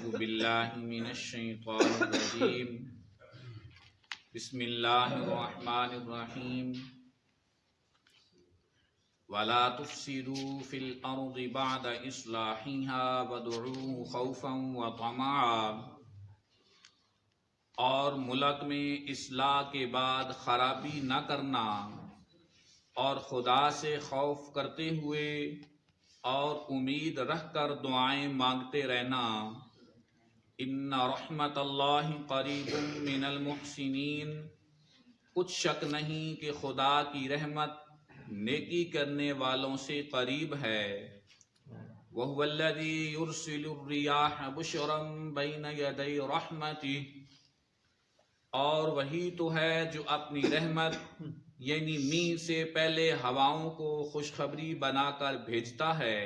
أعوذ بالله من الشيطان الرجيم بسم الله الرحمن الرحيم ولا تفسدوا في الأرض بعد إصلاحها وادعوه خوفا وطمعا، اور ملک میں اصلاح کے بعد خرابی نہ کرنا اور خدا سے خوف کرتے ہوئے اور امید رکھ کر دعائیں مانگتے رہنا۔ ان رحمت اللہ قریب من المحسنین، کچھ شک نہیں کہ خدا کی رحمت نیکی کرنے والوں سے قریب ہے۔ وَهُوَ الَّذِي يُرْسِلُ الرِّيَاحَ بُشْرًا بَيْنَ يَدَيْ رَحْمَتِهِ، اور وہی تو ہے جو اپنی رحمت یعنی میگھ سے پہلے ہواؤں کو خوشخبری بنا کر بھیجتا ہے۔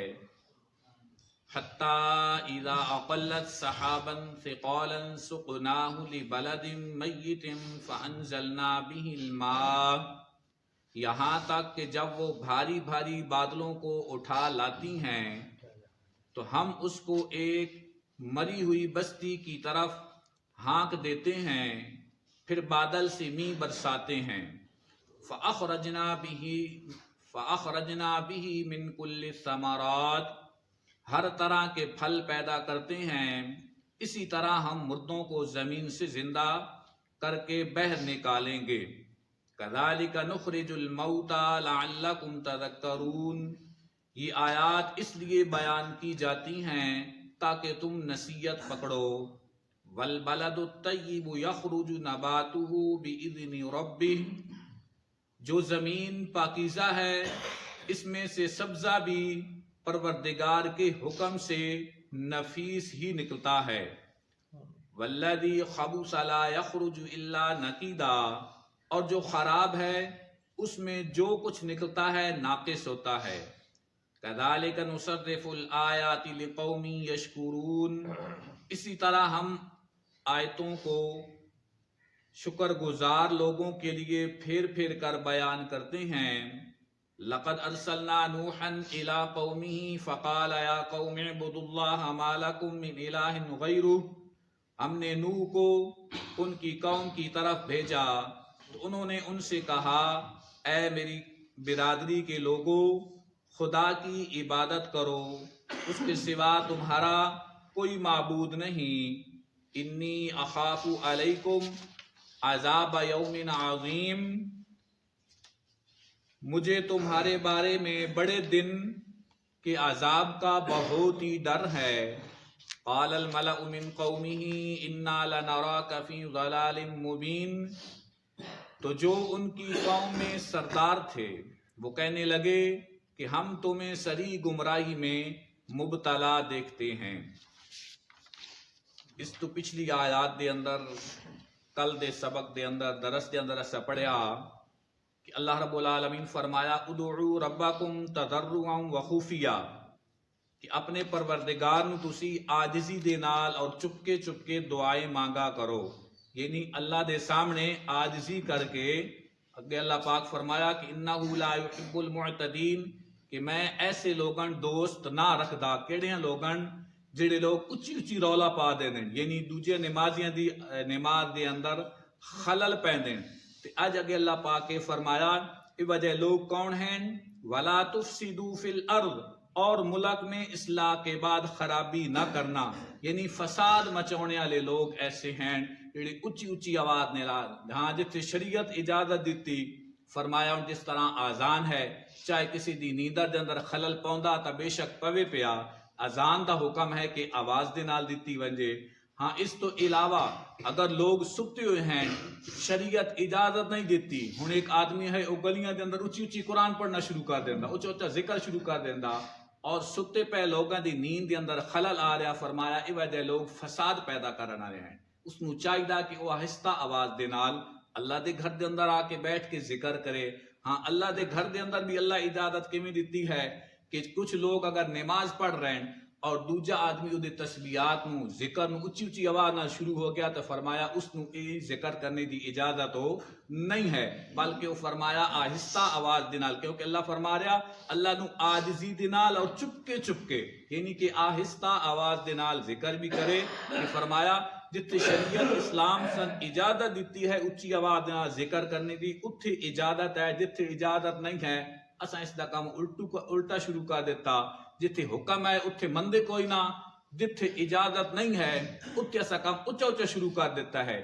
حَتَّى إِذَا أَقَلَّتْ سَحَابًا ثِقَالًا سُقْنَاهُ لِبَلَدٍ مَيِّتٍ فَأَنزَلْنَا بِهِ الْمَاءَ، یہاں تک کہ جب وہ بھاری بھاری بادلوں کو اٹھا لاتی ہیں تو ہم اس کو ایک مری ہوئی بستی کی طرف ہانک دیتے ہیں، پھر بادل سے میگھ برساتے ہیں۔ فَأَخْرَجْنَا بِهِ مِنْ كُلِّ الثَّمَرَاتِ، ہر طرح کے پھل پیدا کرتے ہیں۔ اسی طرح ہم مردوں کو زمین سے زندہ کر کے بہر نکالیں گے۔ كَذَلِكَ نُخْرِجُ الْمَوْتَى لَعَلَّكُمْ تَذَكَّرُونَ، یہ آیات اس لیے بیان کی جاتی ہیں تاکہ تم نصیحت پکڑو۔ وَالْبَلَدُ الطَّيِّبُ يَخْرُجُ نَبَاتُهُ بِإِذْنِ رَبِّهِ، جو زمین پاکیزہ ہے اس میں سے سبزہ بھی پروردگار کے حکم سے نفیس ہی نکلتا ہے۔ وَالَّذِي خَبُثَ لَا يَخْرُجُ إِلَّا نَقِيدًا، اور جو خراب ہے اس میں جو کچھ نکلتا ہے ناقص ہوتا ہے۔ كَذَلِكَ نُصَرِّفُ الْآيَاتِ لِقَوْمٍ يَشْكُرُونَ، اسی طرح ہم آیتوں کو شکر گزار لوگوں کے لیے پھیر پھیر کر بیان کرتے ہیں۔ لَقَدْ أَرْسَلْنَا نُوحًا إِلَىٰ قَوْمِهِ فَقَالَ يَا قَوْمِ اعْبُدُوا اللَّهَ مَا لَكُم مِّنْ إِلَٰهٍ غَيْرُهُ، ہم نے نوح کو ان کی قوم کی طرف بھیجا تو انہوں نے ان سے کہا، اے میری برادری کے لوگو، خدا کی عبادت کرو، اس کے سوا تمہارا کوئی معبود نہیں۔ انی اخاف علیکم عذاب یوم عظیم، مجھے تمہارے بارے میں بڑے دن کے عذاب کا بہت ہی ڈر ہے۔ قال الملأ من قومه انا لنراك في ضلال مبین، تو جو ان کی قوم میں سردار تھے وہ کہنے لگے کہ ہم تمہیں سری گمراہی میں مبتلا دیکھتے ہیں۔ اس تو پچھلی آیات دے اندر کل دے سبق دے اندر درس دے اندر ایسا پڑھیا کہ اللہ رب العالمین فرمایا ادعوا ربکم تضرعا وخفیا، کہ اپنے پروردگار نو تسی عاجزی دے نال اور چپکے چپکے دعائیں مانگا کرو، یعنی اللہ دے سامنے عاجزی کر کے۔ اگے اللہ پاک فرمایا کہ انہ لا یحب المعتدین، کہ میں ایسے لوگن دوست نہ رکھدا، کیڑے لوگن جڑے لوگ اچھی اچھی رولا پا دے دیں، یعنی دوجے نمازیاں دی نماز دے اندر خلل پیندے۔ تے اج اگے اللہ پاک کے فرمایا یہ وجہ لوگ کون ہیں؟ وَلَا تُفْسِدُوا فِي الْأَرْضِ، اور ملک میں اصلاح کے بعد خرابی نہ کرنا، یعنی فساد مچونے والے لوگ ایسے ہیں جڑے اچھی اچھی آواز نلا، ہاں جتھے شریعت اجازت دیتی، فرمایا جس طرح آزان ہے، چاہے کسی دی نیندر دے اندر خلل پوندا تا بے شک پوے پیا، اذان دا حکم ہے کہ آواز دے نال دیتی ونجے۔ ہاں اس تو علاوہ اگر لوگ ستے ہوئے ہیں، شریعت اجازت نہیں دیتی، ہن ایک آدمی ہے وہ گلیاں دے اندر اچھی اچھی قرآن پڑھنا شروع کر دیندا، اچھا اچھا ذکر شروع کر دیندا، اور ستے پہ لوگاں دی نیند دے اندر خلل آ رہا، فرمایا یہ وجہ لوگ فساد پیدا کرن رہے ہیں۔ اس نو چاہیے کہ وہ آہستہ آواز دے نال اللہ دے گھر دے اندر آ کے بیٹھ کے ذکر کرے۔ ہاں اللہ دے گھر دے اندر بھی اللہ اجازت کیویں دیتی ہے کہ کچھ لوگ اگر نماز پڑھ رہے ہیں اور دوجا آدمی وہ تسبیحات نو ذکر نو اچھی اچھی آواز نال شروع ہو گیا تو فرمایا اس نو یہ ذکر کرنے دی اجازت ہو نہیں ہے، بلکہ وہ فرمایا آہستہ آواز دے نال، کیونکہ اللہ فرما رہا اللہ نو عاجزی دے نال اور چپکے یعنی کہ آہستہ آواز دے نال ذکر بھی کرے۔ کہ فرمایا جتھے شریعت اسلام سن اجازت دیتی ہے اچھی آواز دے نال ذکر کرنے دی، اتھے اجازت ہے، جتھے اجازت نہیں ہے اساں اس دا کام الٹا شروع کر دیتا۔ جتھے حکم ہے اتھے مندے کوئی نہ، جتھے اجازت نہیں ہے اتھے ایسا کام اچھا شروع کر دیتا ہے۔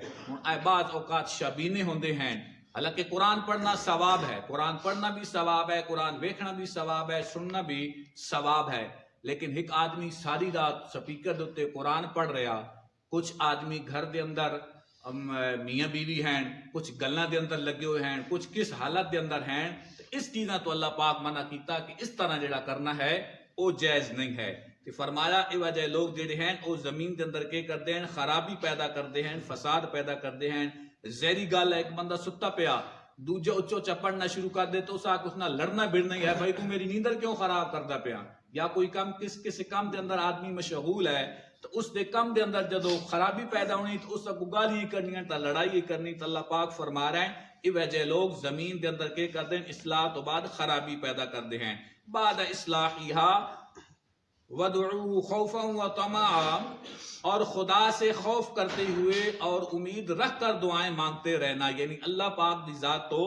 بعض اوقات شبینے ہوندے ہیں، حالانکہ قرآن پڑھنا ثواب ہے، قرآن پڑھنا بھی ثواب ہے، قرآن ویکھنا بھی ثواب ہے، سننا بھی ثواب ہے، لیکن ایک آدمی ساری رات سپیکر دے اوتے قرآن پڑھ رہا، کچھ آدمی گھر دے اندر میاں بیوی ہیں، کچھ گلاں دے اندر لگے ہوئے ہیں، کچھ کس حالت دے اندر ہیں، اس چیزاں تو اللہ پاک منع کیتا کہ اس طرح جڑا کرنا ہے وہ جائز نہیں ہے۔ کہ فرمایا اے وجہ لوگ جڑے ہیں وہ زمین دے اندر کے کردے ہیں، خرابی پیدا کردے ہیں، فساد پیدا کردے ہیں۔ زہری گل ہے، ایک بندہ ستا پیا دوجا اچھا پڑھنا شروع کر دے تو اس نہ لڑنا بھڑنا ہی ہے، بھائی تو میری نیندر کیوں خراب کردا پیا، یا کوئی کام کس کام دے اندر آدمی مشغول ہے تو اس دے کام دے اندر جدو خرابی پیدا ہونی تو اس کو گالی کرنی ہے، تو لڑائی کرنی، تو اللہ پاک فرما رہے ہیں یہ وجہ لوگ زمین دے اندر کے کردے ہیں، اصلاح تو بعد خرابی پیدا کردے ہیں۔ بعد اصلاحیہا وَدْعُوهُ خَوْفًا وَطَمَعًا، اور خدا سے خوف کرتے ہوئے اور امید رکھ کر دعائیں مانگتے رہنا، یعنی اللہ پاک دی ذات تو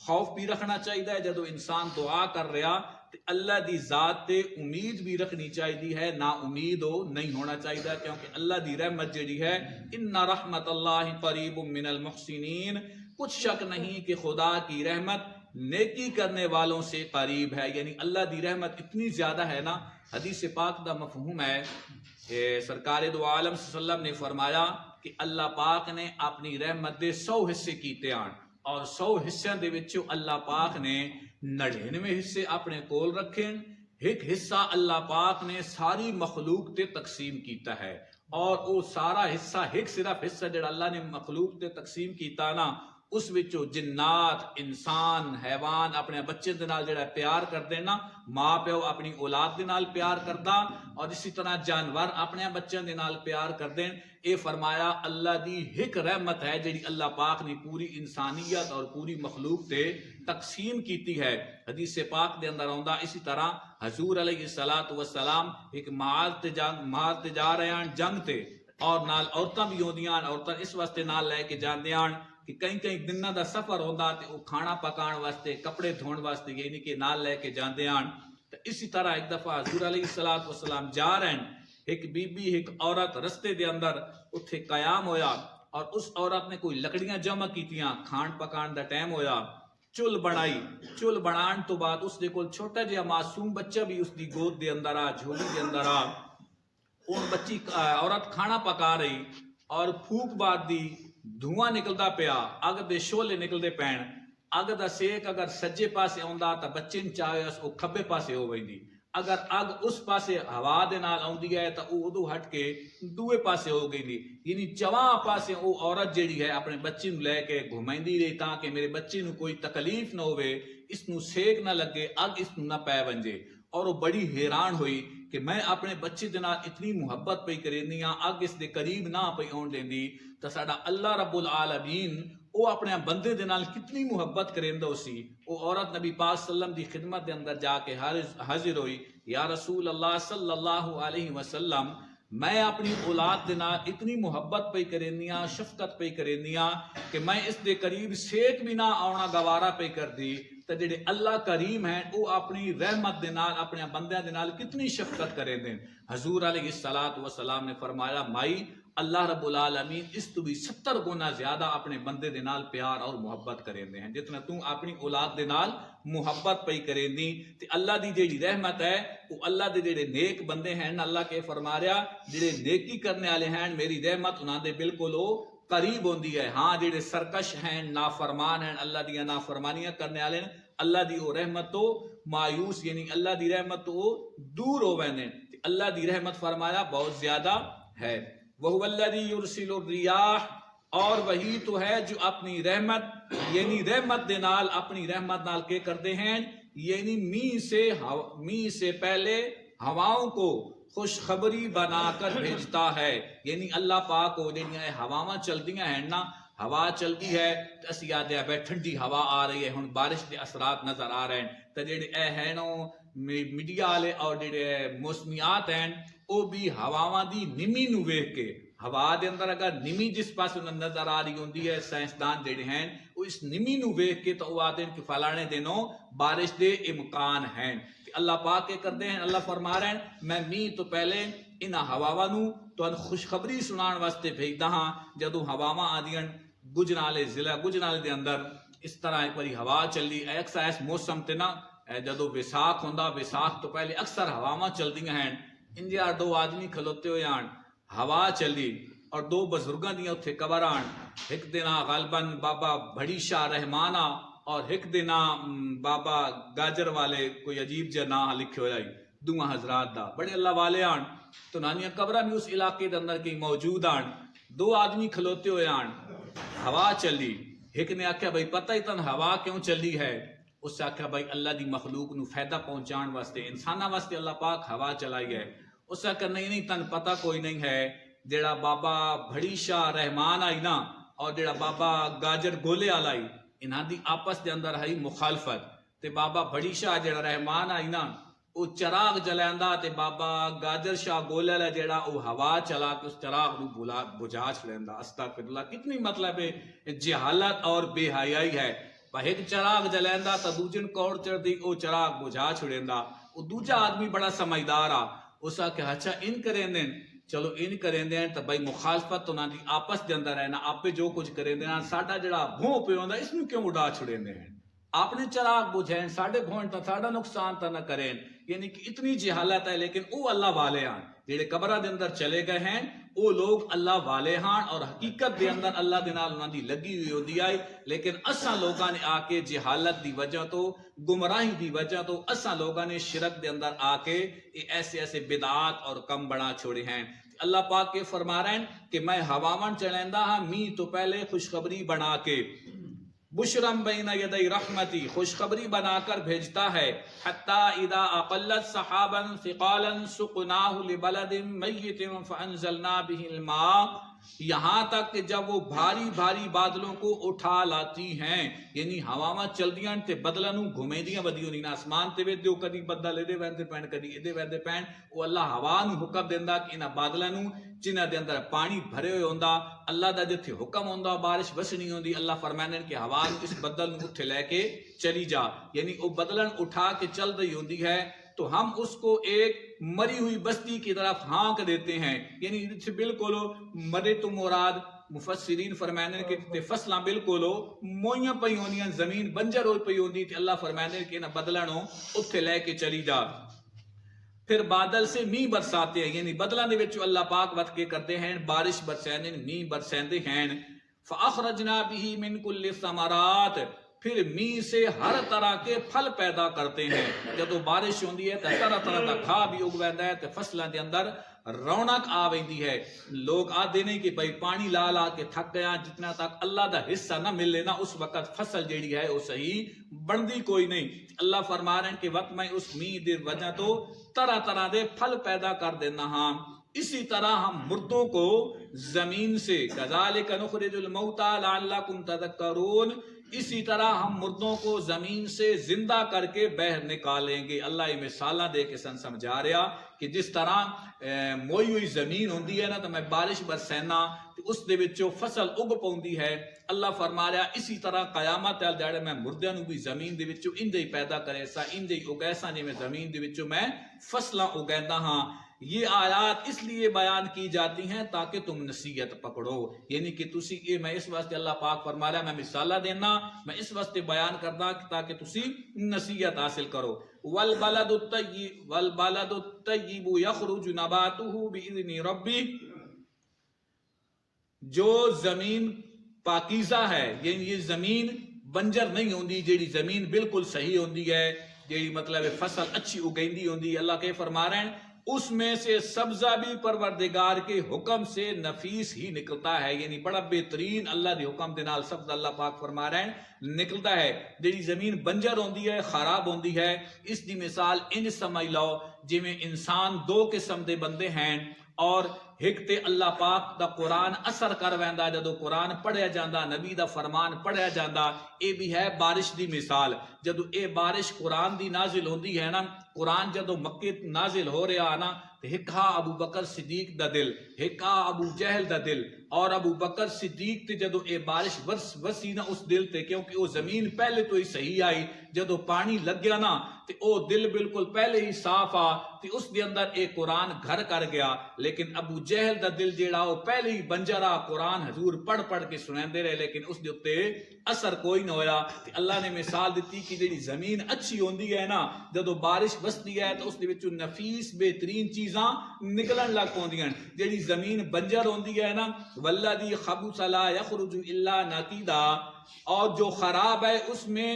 خوف بھی رکھنا چاہیے جدو انسان دعا کر رہا تو اللہ دی ذات تے امید بھی رکھنی چاہیے ہے، نا امید ہو نہیں ہونا چاہیے، کیونکہ اللہ دی رحمت جڑی ہے ان رحمت اللہ قریب من المحسنین، کچھ شک نہیں کہ خدا کی رحمت نیکی کرنے والوں سے قریب ہے، یعنی اللہ دی رحمت اتنی زیادہ ہے نا۔ حدیث پاک دا مفہوم ہے کہ سرکار دو عالم صلی اللہ علیہ وسلم نے فرمایا کہ اللہ پاک نے اپنی رحمت دے 100 حصے کیتے آن، اور 100 حصوں دے وچوں اللہ پاک نے 99 حصے اپنے کول رکھے، ایک حصہ اللہ پاک نے ساری مخلوق تے تقسیم کیتا ہے، اور وہ سارا حصہ ایک صرف حصہ جڑا اللہ نے مخلوق تے تقسیم کیتا نا، اس وچوں جنات، انسان، حیوان اپنے بچے دے نال جڑا پیار کردے نا، ماں پیو اپنی اولاد دے نال پیار کردا، اور اسی طرح جانور اپنے بچوں دے نال پیار کردے، اے فرمایا اللہ دی ایک رحمت ہے جڑی اللہ پاک نے پوری انسانیت اور پوری مخلوق تے تقسیم کیتی ہے۔ حدیث پاک دے اندر آندا اسی طرح حضور علیہ الصلوۃ والسلام ایک معاذ تے جا رہے ہیں جنگ تے، اور نال عورتاں بھی ہوندیاں، عورتاں اس واسطے نال لے کے جاندیاں کہ کئی دنوں دا سفر ہوندا تے وہ کھانا پکان واسطے، کپڑے دھون واسطے یعنی کہ نال لے کے جاندے آن۔ تو اسی طرح ایک دفعہ حضور علیہ الصلوۃ والسلام جا رہے ہیں، ایک بی بی ایک عورت رستے دے اندر اتھے قیام ہویا، اور اس عورت نے کوئی لکڑیاں جمع کیتیاں، کھان پکان دا ٹائم ہویا، چل بنائی، چل بنان تو بعد اس دے کول چھوٹا جہا معصوم بچہ بھی اس دی گود دے اندر آ، جھولی دے اندر آ، اون بچی عورت کھانا پکا رہی اور پھوک بعد دی دھواں نکلدا پیا، اگ دے شولے نکلدے پین، اگ دا سیک اگر سجے پاسے آندا تا بچے نوں چاہے او کھبے پاسے ہو ویندی، اگر اگ اس پاسے ہوا دے نال آندی ہے تا او ادو ہٹ کے دوے پاسے ہو گئی دی، یعنی چواں پاسے او عورت جیڑی ہے اپنے بچے نوں لے کے گھمائندی رہی تاکہ میرے بچے نوں کوئی تکلیف نہ ہوئے، اس نوں سیک نہ لگے، اگ اس نوں نہ پے ونجے، اور وہ بڑی حیران ہوئی کہ میں اپنے بچے دے نال اتنی محبت پئی کرینی ہاں، اگ اس دے قریب نہ پئی آن دیندی، تے ساڈا اللہ رب العالمین او اپنے بندے دے نال کتنی محبت کریندا سی۔ او عورت نبی پاک صلی اللہ علیہ وسلم دی خدمت دے اندر جا کے حاضر ہوئی، یا رسول اللہ صلی اللہ علیہ وسلم، میں اپنی اولاد دے نال اتنی محبت پئی کرینی ہاں، شفقت پئی کرینی ہاں کہ میں اس دے قریب سیک بھی نہ آونا گوارا پئی کر دی، تے جڑے اللہ کریم ہیں وہ اپنی رحمت دے نال اپنے بندیاں دے نال کتنی شفقت کرے دیں۔ حضور علیہ الصلوۃ والسلام نے فرمایا مائی اللہ رب العالمین اس تو بھی 70 گنا زیادہ اپنے بندے دے نال پیار اور محبت کریں دے ہیں، جتنا تو اپنی اولاد دے نال محبت پئی کریں دی، تے اللہ دی جیڑی رحمت ہے وہ اللہ دے جیڑے نیک بندے ہیں، اللہ کے فرما رہا جیڑے نیکی کرنے والے ہیں میری رحمت انہاں دے بالکل او قریب ہوندی ہے، ہاں جیڑے سرکش ہیں، نافرمان ہیں، اللہ دی نافرمانیاں کرنے والے ہیں، اللہ دی او رحمت تو مایوس، یعنی اللہ دی رحمت تو دور ہو ویندے، اللہ دی رحمت فرمایا بہت زیادہ ہے۔ وَهُوَ الَّذِي يُرْسِلُ الرِّيَاحَ، اور وہی تو ہے جو اپنی رحمت یعنی رحمت دے نال اپنی رحمت نال کے کردے ہیں، یعنی می سے پہلے ہواؤں کو خوشخبری بنا کر بھیجتا ہے. یعنی اللہ پاک کو جڑیاں ہواواں چلدیاں ہیں نا، ہوا چلتی ہے تو اسی آدھے بے ٹھنڈی ہوا آ رہی ہے، ہن بارش کے اثرات نظر آ رہے ہیں. تو جڑے اے ہیں نو میڈیا والے اور جڑے موسمیات ہیں وہ بھی ہواواں دی نمی نو ویکھ کے، ہوا دے اندر اگر نمی جس پاس نظر آ رہی ہوندی ہے، سائنسدان جڑے ہیں وہ اس نمی نو ویکھ کے تو وہ آتے ہیں کہ فلانے دنوں بارش دے امکان ہیں. اللہ پاک کے کردے ہیں، اللہ فرما رہے ہیں میں می تو پہلے انہاں ہواواں نو تو خوشخبری سنان واسطے بھیجدا ہاں. جدوں ہواواں آدیاں گجرالے ضلع گجرالے دے اندر اس طرح ایک باری ہوا چلی، اکثر اس موسم تے نا جدوں وساکھ ہوندا، وساکھ تو پہلے اکثر ہواواں چلدیاں ہیں. انجا دو آدمی کھلوتے ہوئے آن، ہوا چلی اور دو بزرگاں دیاں اتھے قبر آن. ایک دن غالباً بابا بھڑی شاہ رحمانہ اور ایک دن بابا گاجر والے کوئی عجیب جا نام لکھے ہوئے دوہاں حضرات دا بڑے اللہ والے آن. تو نانیاں قبرہ بھی اس علاقے دے اندر کی موجود آن. دو آدمی کھلوتے ہوئے آن، ہوا چلی. ایک نے آکھیا بھائی پتہ ہی تن ہوا کیوں چلی ہے؟ اس سے آکھیا بھائی اللہ دی مخلوق نو فائدہ پہنچان واسطے، انساناں واسطے اللہ پاک ہوا چلائی ہے. اس سے آکھیا نہیں تن پتہ کوئی نہیں ہے، جیڑا بابا بھڑی شاہ رحمان آئی نا اور جیڑا بابا گاجر گولے آلائی انہاں دی آپس دے اندر ہے مخالفت. تے بابا بھڑی شاہ جیڑا رحمان آئی نا وہ چراغ جلیندا تے بابا گاجر شاہ گولے والا جیڑا وہ ہوا چلا کے اس چراغ نو بجھا چھڑیندا. استغفراللہ، کتنی مطلب جہالت اور بے حیائی ہے. ایک چراغ جلیندا تا دوجن کوڑ چڑھ دی او چراغ بجھا چھڑیندا. وہ دوجا آدمی بڑا سمجھدار آ، اس آ کہ اچھا ان کریں دیں، چلو ان کریں دیں تو بھائی مخالفت تو نہ دی آپس دے اندر ہے نا، آپ پہ جو کچھ کریں دیں ساڈا جڑا بھوں پہ ہوندا اس نو کیوں اڑا چھڑیں دیں، آپ نے چراغ بجھائیں ساڈے بھون تا ساڈا نقصان تا نہ کریں. یعنی کہ اتنی جہالت ہے. لیکن او اللہ والے ہاں جڑے قبرہ دے اندر چلے گئے ہیں او لوگ اللہ والے ہاں اور حقیقت دے اندر اللہ دے نال انہاں دی لگی ہوئی ہوندی ہے. لیکن اساں لوگاں نے آ کے جہالت دی وجہ تو، گمراہی دی وجہ تو اساں لوگاں نے شرک دے اندر آ کے ایسے ایسے بدعات اور کم بنا چھوڑے ہیں. اللہ پاک کے فرما رہے ہیں کہ میں ہواواں چلیندا ہاں می تو پہلے خوشخبری بنا کے، بشرم بین یدی رحمتی، خوشخبری بنا کر بھیجتا ہے. حتی اذا اقلت سحابا ثقالا سقناہ لبلد میت فانزلنا به الماء، یہاں تک کہ جب وہ بھاری بھاری بادلوں کو اٹھا لاتی ہیں، یعنی ہواواں چلدیاں تے بدلاں نو گھمیندیاں ودیوں نہیں آسمان تے ویدیو کدی بدل ایدے ویندے پین کدی ایدے ویندے پین، وہ اللہ ہوا نو حکم دیندا کہ انہاں بادلاں نو جنہاں دے اندر پانی بھرے ہوئے ہوندا، اللہ دا جتھے حکم ہوندا بارش وسنی ہوندی، اللہ فرماندے کہ ہوا نو اس بدل نو اٹھے لے کے چلی جا. یعنی وہ بدلن اٹھا کے چل رہی ہوندی ہے تو ہم اس کو ایک مری ہوئی بستی کی طرف ہانک دیتے ہیں. یعنی بالکل مرے تو مراد مفسرین فرماندے کہ فصلاں بالکل موئیاں پئی ہوندیاں، زمین بنجر ہوئی پئی ہوندی تے اللہ فرماندے کہ انہاں بدلاں نو اوتھے لے کے چلی جا. پھر بادل سے می برساتے ہیں، یعنی بدلاں دے وچ اللہ پاک وت کے کرتے ہیں بارش برساندے ہیں، می برساندے ہیں. فاخرجنا به من كل الثمرات، پھر می سے ہر طرح کے پھل پیدا کرتے ہیں. جدو بارش ہوندی ہے تو طرح طرح کا کھا بھی اگ ویندا ہے تے فصلاں دے اندر رونق آ ویندی ہے. لوگ آدھے نہیں کہ بھائی پانی لا لا کے تھک گیا، جتنا تک اللہ دا حصہ نہ ملے نا اس وقت فصل جیڑی ہے وہ صحیح بندی کوئی نہیں. اللہ فرما رہے ہیں کہ وقت میں اس می دی وجہ تو طرح طرح دے پھل پیدا کر دینا ہاں. اسی طرح ہم مردوں کو زمین سے، کذالک نخرج الموتى لعلکم تذکرون، اسی طرح ہم مردوں کو زمین سے زندہ کر کے باہر نکالیں گے. اللہ یہ مثالاں دے کے سن سمجھا رہا کہ جس طرح موئی ہوئی زمین ہوندی ہے نا تو میں بارش برسینا اس دے وچوں فصل اگ پوندی ہے. اللہ فرما رہا اسی طرح قیامت ال جڑے میں مردیاں نو بھی زمین دے وچوں اندے ہی پیدا کرے سا، اندے ہی اگیسا جویں زمین دے وچوں میں فصلاں اگیندا ہاں. یہ آیات اس لیے بیان کی جاتی ہیں تاکہ تم نصیحت پکڑو. یعنی کہ تسی یہ میں اس واسطے اللہ پاک فرما رہا ہے میں مثالاں دینا، میں اس واسطے بیان کردا تاکہ تسی نصیحت حاصل کرو. والبلد الطیب یخرج نباتہ باذن ربہ، جو زمین پاکیزہ ہے، یعنی یہ زمین بنجر نہیں ہوندی، جیڑی زمین بالکل صحیح ہوندی ہے، جیڑی مطلب فصل اچھی اگیندی ہوندی. اللہ کے فرما رہے ہیں اس میں سے سبزہ بھی پروردگار کے حکم سے نفیس ہی نکلتا ہے، یعنی بڑا بہترین اللہ دے حکم دے نال سبزہ اللہ پاک فرما رہے ہیں نکلتا ہے۔ جیڑی زمین بنجر ہوندی ہے، خراب ہوندی ہے، اس دی مثال انج سمجھ لو جی میں انسان دو قسم دے بندے ہیں، اور ایک تے اللہ پاک دا قرآن اثر کر ویندا، جدو قرآن پڑھیا جاندا، نبی دا فرمان پڑھیا جاندا، اے بھی ہے بارش دی مثال۔ جدو اے بارش قرآن دی نازل ہوندی ہے نا، قرآن جدو مکے نازل ہو رہا نا، ایک ہا ابو بکر صدیق دا دل، ایک ہا ابو جہل دا دل، اور ابو بکر صدیق تے جدو اے بارش وسی نا اس دل تے، کیونکہ او زمین پہلے تو ہی صحیح آئی، جدو پانی لگ گیا نا تے او دل بالکل پہلے ہی صاف آ تے اس دے اندر اے قرآن گھر کر گیا۔ لیکن ابو جہل دا دل جیڑا وہ پہلے ہی بنجر آ، قرآن حضور پڑھ پڑھ کے سناندے رہے لیکن اس دے اتے اثر کوئی نہ ہویا۔ تے اللہ نے مثال دیتی کہ جیڑی زمین اچھی ہوندی ہے نا، جدو بارش وسدی ہے تو اس دے وچوں نفیس بہترین چیزاں نکلن لگ پوندیاں۔ جیڑی زمین بنجر ہوندی ہے نا، والذی خبث لا یخرج الا نقیدا، اور جو خراب ہے اس میں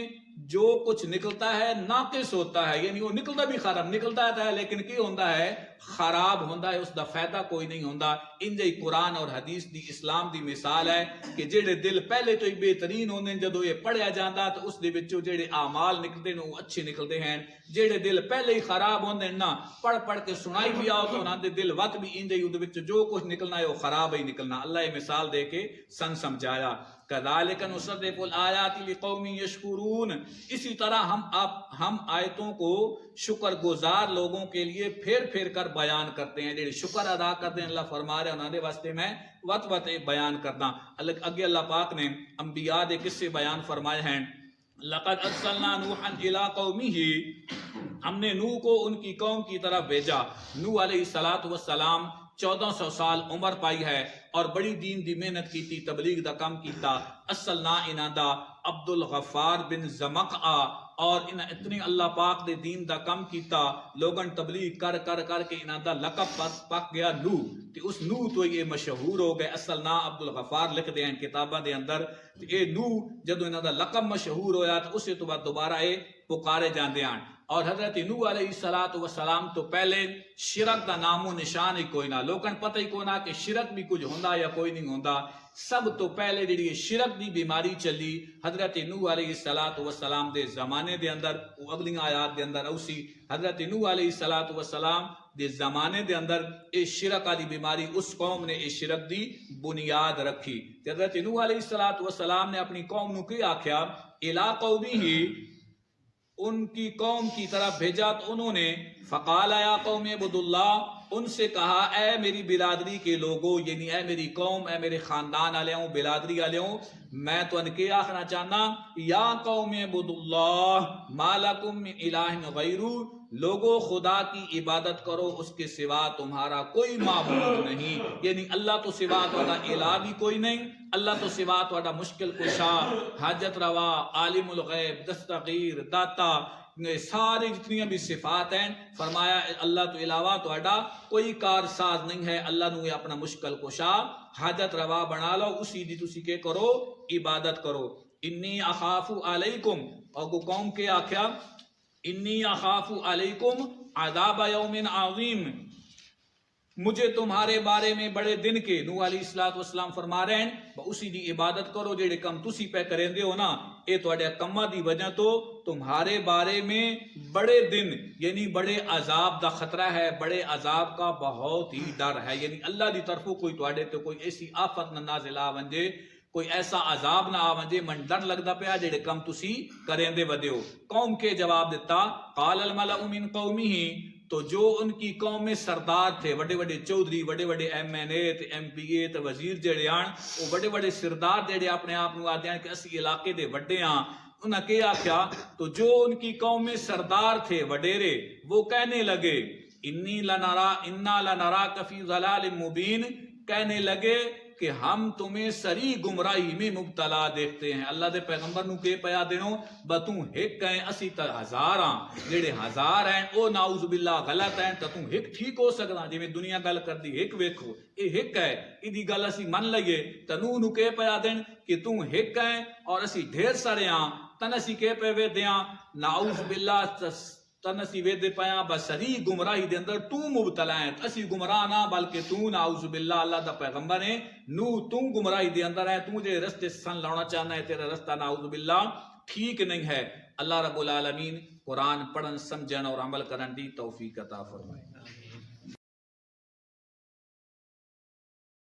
جو کچھ نکلتا ہے ناقص ہوتا ہے، یعنی وہ نکلتا بھی خراب نکلتا ہے لیکن کی ہوندہ ہے خراب ہوندہ ہے، اس دا فائدہ کوئی نہیں ہوندہ۔ انجھے قرآن اور حدیث دی اسلام دی مثال ہے کہ جڑے دل پہلے تو ہی بہترین ہوندے جدو یہ پڑھیا جاندہ تو اس دے وچوں جڑے اعمال نکلتے ہیں وہ اچھے نکلتے ہیں۔ جڑے دل پہلے ہی خراب ہوندے نا، پڑھ پڑھ کے سنائی بھی آؤ تو انہاں دے دل وقت بھی انجھے ہی ادھے وچوں جو کچھ نکلنا ہے وہ خراب ہی نکلنا۔ اللہ یہ مثال دے کے سمجھایا کذالک نصرف الآیات لقوم یشکرون، اسی طرح ہم آیتوں کو شکر گزار لوگوں کے لیے پھر پھر کر بیان کرتے ہیں، جڑے شکر ادا کرتے ہیں اللہ فرما رہے ہیں انہوں نے واسطے میں وط وط بیان کرنا۔ اگے اللہ پاک نے انبیاء دے قصے بیان فرمائے ہیں، لقد ارسلنا نوحا الی قومہ، ہم نے نوح کو ان کی قوم کی طرف بھیجا۔ نوح علیہ السلام 1400 سال عمر پائی ہے اور بڑی دین دی محنت کی تھی، تبلیغ دا کم کیتا۔ اصل نا انہاں دا عبد الغفار بن زمقع، اور انہاں اتنی اللہ پاک دے دین دا کم کیتا، لوگن تبلیغ کر کر کر کے انہاں دا لقب پک گیا نوح، تے اس نوح تو یہ مشہور ہو گئے۔ اصل نا عبد الغفار لکھ دے ہیں کتاباں دے اندر، تے اے نوح جدو انہاں دا لقب مشہور ہویا تو اسے تو بعد دوبارہ اے پکارے جاندے ہیں۔ اور حضرت نوح علیہ السلام تو پہلے شرک دا نام و نشان ہی کوئی نہ، لوگن پتہ ہی کوئی نہ کہ شرک بھی کچھ ہوندا یا کوئی نہیں ہوندا۔ سب تو پہلے جڑی شرک دی بیماری چلی حضرت نوح علیہ السلام دے زمانے دے اندر، وہ اگلی آیات دے اندر اوسی حضرت نوح علیہ السلام دے زمانے دے اندر اے شرک دی بیماری، اس قوم نے اے شرک دی بنیاد رکھی۔ حضرت نوح علیہ السلام نے اپنی قوم نو کی آکھیا الی قومہ، ان کی قوم کی طرف بھیجا تو انہوں نے فقال یا قوم اعبدوا اللہ، ان سے کہا اے میری برادری کے لوگوں، یعنی اے میری قوم، اے میرے خاندان والے ہوں، برادری والے ہوں، میں تو ان کے آخنا چاہنا یا قوم اعبدوا اللہ ما لکم من الہ غیرہ، لوگوں خدا کی عبادت کرو، اس کے سوا تمہارا کوئی معبود نہیں، یعنی اللہ تو سوا تہاڈا الہ بھی کوئی نہیں، اللہ تو سوا تہاڈا مشکل کشا، حاجت روا، عالم الغیب، دستگیر، داتا، ساری جتنی بھی صفات ہیں، فرمایا اللہ تو علاوہ تہاڈا کوئی کار ساز نہیں ہے، اللہ نو اپنا مشکل کشا، حاجت روا بنا لو، اسی دی تسی کے کرو عبادت کرو۔ انی اخاف علیکم، اور کو قوم کے آکھیا انی اخاف علیکم عذاب یوم عظیم، مجھے تمہارے بارے میں بڑے دن کے، نوح علیہ السلام فرما رہے ہیں اسی دی عبادت کرو جیڑے کم تسی پہ کریں دے ہو نا، اے تواڈے کماں دی وجہ تو تمہارے بارے میں بڑے دن یعنی بڑے عذاب دا خطرہ ہے، بڑے عذاب کا بہت ہی ڈر ہے، یعنی اللہ دی طرفوں کوئی تواڈے تو کوئی ایسی آفت نہ نازل آ ونجے، کوئی ایسا عذاب نہ آ ونجے، من ڈر لگدا پیا جیڑے کم تسی کریں دے ودے ہو۔ قوم کے جواب دیتا قال الملأ من قومہ، تو جو ان کی قوم میں سردار تھے، بڑے بڑے چودھری، بڑے بڑے ایم این اے تے ایم پی اے تے وزیر جڑے آن، وہ بڑے بڑے سردار جڑے اپنے آپ نو آتے ہیں کہ اسی علاقے دے وڈے ہاں، انہاں کیا آکھیا، تو جو ان کی قوم میں سردار تھے وڈیرے، وہ کہنے لگے انا لنراک فی ضلال مبین، کہنے لگے کہ ہم تمہیں سری گمراہی میں مبتلا دیکھتے ہیں۔ اللہ دے پیغمبر نو کہ پیا دینو بتوں ایک کہیں اسی تا ہزار ہاں، جڑے ہزار ہیں او نعوذ باللہ غلط ہیں تو تم ایک ٹھیک ہو سکنا، جی میں دنیا گل کر دی ایک ویکھو اے ایک ہے، ایدی گل اسی من لئیے، تنو نو کہ پیا دین کہ تم ایک ہیں اور اسی ڈھیر سارے ہاں، تن اسی کہ پہ وے دیاں نعوذ باللہ تنسی ویدے پیا بسری گمراہی دے اندر تو مبتلا ہے، اسی گمراہ نہ بلکہ تو نعوذ باللہ اللہ دا پیغمبر ہے نو تو گمراہی دے اندر ہے، تو جے رستے سن لانا چاہنا ہے، تیرا رستہ نعوذ باللہ ٹھیک نہیں ہے۔ اللہ رب العالمین قرآن پڑھن سمجھن اور عمل کرن دی توفیق عطا فرمائے۔